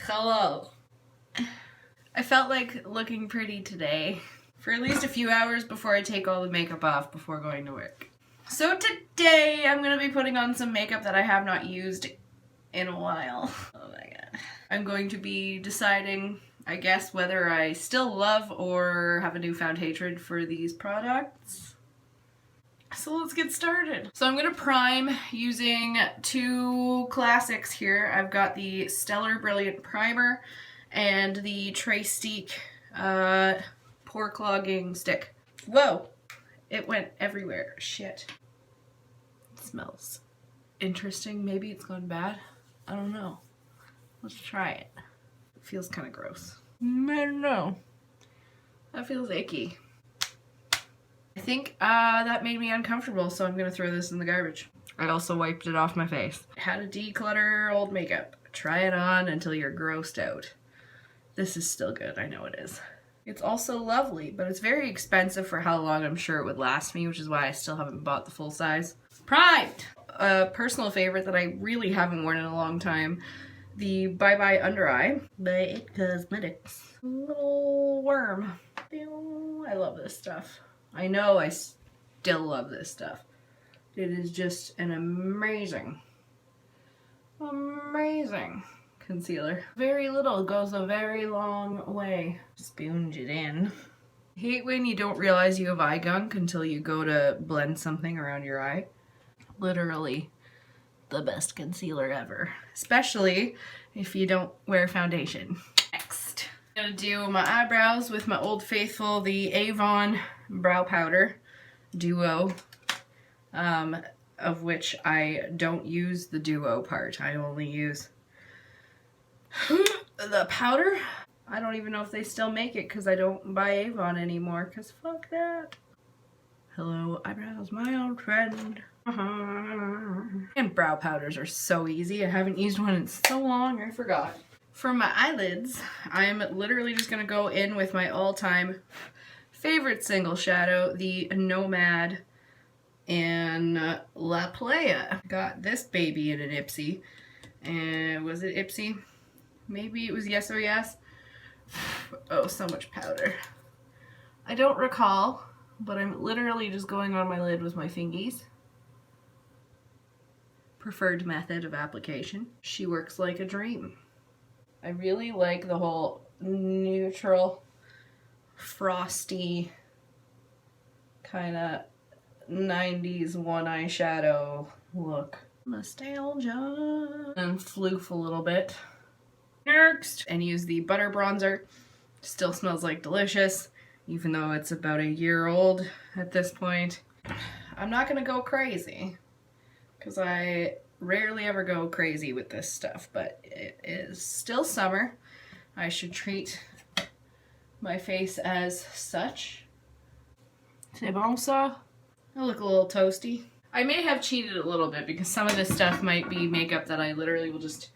Hello. I felt like looking pretty today for at least a few hours before I take all the makeup off before going to work. So today I'm going to be putting on some makeup that I have not used in a while. Oh my god. I'm going to be deciding, I guess, whether I still love or have a newfound hatred for these products. So let's get started. So I'm gonna prime using two classics here. I've got the Stellar Brilliant Primer and the Trastique pore clogging stick. Whoa, it went everywhere. Shit. It smells interesting. Maybe it's gone bad. I don't know. Let's try it. It feels kind of gross. I don't know. That feels icky. I think that made me uncomfortable, so I'm gonna throw this in the garbage. I also wiped it off my face. How to declutter old makeup. Try it on until you're grossed out. This is still good, I know it is. It's also lovely, but it's very expensive for how long I'm sure it would last me, which is why I still haven't bought the full size. Primed! A personal favorite that I really haven't worn in a long time. The Bye Bye Under Eye by It Cosmetics. Little worm. I love this stuff. I know I still love this stuff. It is just an amazing concealer. Very little goes a very long way. Spoonge it in. I hate when you don't realize you have eye gunk until you go to blend something around your eye. Literally the best concealer ever. Especially if you don't wear foundation. Next, I'm gonna do my eyebrows with my Old Faithful, the Avon Brow Powder Duo, of which I don't use the duo part. I only use the powder. I don't even know if they still make it because I don't buy Avon anymore, because fuck that. Hello, eyebrows, my old friend. And brow powders are so easy. I haven't used one in so long, I forgot. For my eyelids, I'm literally just gonna go in with my all-time favorite single shadow, the Nomad in La Playa. Got this baby in an Ipsy. And was it Ipsy? Maybe it was Yes or Yes. Oh, so much powder. I don't recall, but I'm literally just going on my lid with my fingies. Preferred method of application. She works like a dream. I really like the whole neutral, frosty, kind of 90s one eyeshadow look. Nostalgia. And floof a little bit. Next. And use the butter bronzer. Still smells like delicious, even though it's about a year old at this point. I'm not gonna go crazy, because I rarely ever go crazy with this stuff, but it is still summer. I should treat my face as such. C'est bon ça? I look a little toasty. I may have cheated a little bit because some of this stuff might be makeup that I literally will just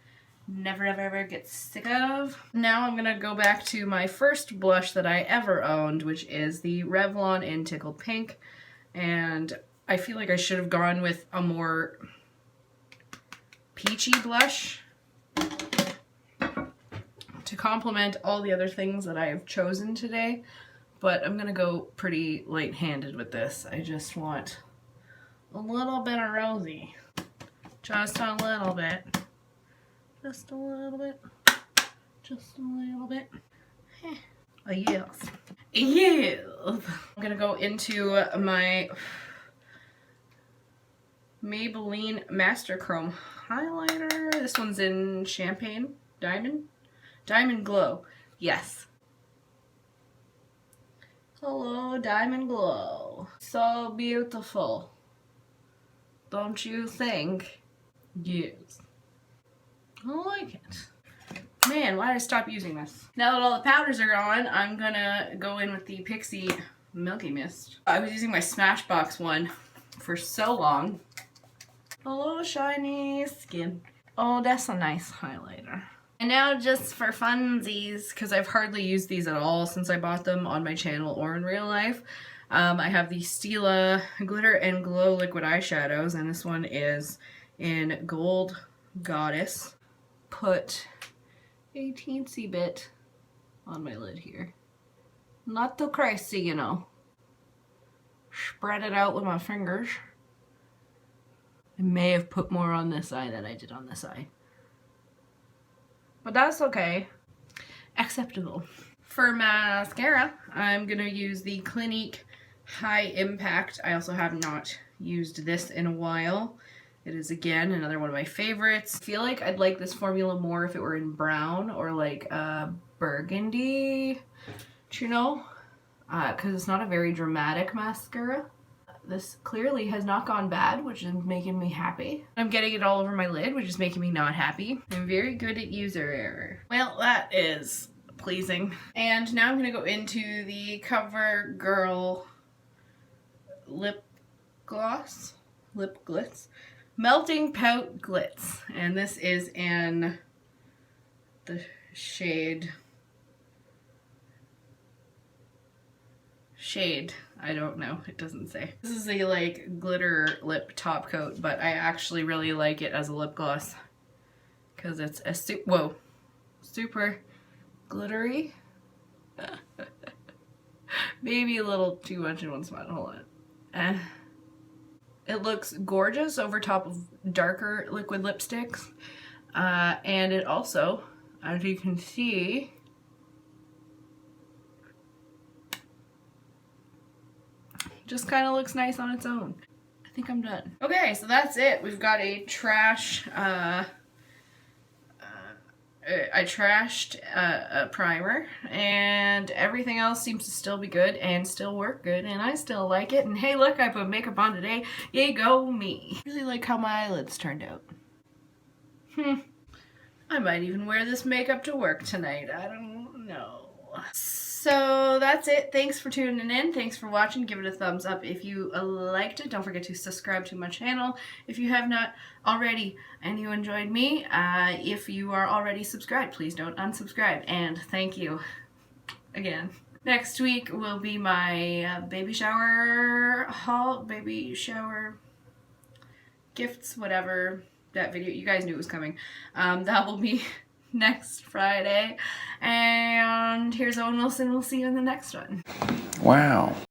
never ever get sick of. Now I'm gonna go back to my first blush that I ever owned, which is the Revlon in Tickled Pink. And I feel like I should have gone with a more peachy blush to complement all the other things that I have chosen today, but I'm gonna go pretty light-handed with this. I just want a little bit of rosy. Just a little bit. Just a little bit. Just a little bit. A yes. A yes. I'm gonna go into my Maybelline Master Chrome highlighter. This one's in Champagne Diamond Glow. Yes. Hello, Diamond Glow. So beautiful. Don't you think? Yes. I like it. Man, why did I stop using this? Now that all the powders are on, I'm gonna go in with the Pixi Milky Mist. I was using my Smashbox one for so long. Hello, shiny skin. Oh, that's a nice highlighter. And now just for funsies, because I've hardly used these at all since I bought them on my channel or in real life, I have the Stila Glitter and Glow Liquid Eyeshadows, and this one is in Gold Goddess. Put a teensy bit on my lid here. Not too crazy, you know. Spread it out with my fingers. I may have put more on this eye than I did on this eye. But that's okay. Acceptable. For mascara, I'm gonna use the Clinique High Impact. I also have not used this in a while. It is, again, another one of my favorites. I feel like I'd like this formula more if it were in brown or like burgundy, you know? Because it's not a very dramatic mascara. This clearly has not gone bad, which is making me happy. I'm getting it all over my lid, which is making me not happy. I'm very good at user error. Well, that is pleasing. And now I'm gonna go into the CoverGirl lip gloss, lip glitz, Melting Pout Glitz. And this is in the shade, I don't know, it doesn't say. This is a like glitter lip top coat, but I actually really like it as a lip gloss because it's a super glittery. Maybe a little too much in one spot. Hold on. It looks gorgeous over top of darker liquid lipsticks, and it also, as you can see, just kind of looks nice on its own. I think I'm done. Okay, so that's it. We've got a trash, I trashed a primer, and everything else seems to still be good and still work good, and I still like it. And hey, look, I put makeup on today. Yay, go me. I really like how my eyelids turned out. I might even wear this makeup to work tonight. I don't know. So that's it. Thanks for tuning in. Thanks for watching. Give it a thumbs up if you liked it. Don't forget to subscribe to my channel if you have not already and you enjoyed me. If you are already subscribed, please don't unsubscribe. And thank you again. Next week will be my baby shower haul, baby shower gifts, whatever. That video, you guys knew it was coming. That will be next Friday. And here's Owen Wilson. We'll see you in the next one. Wow.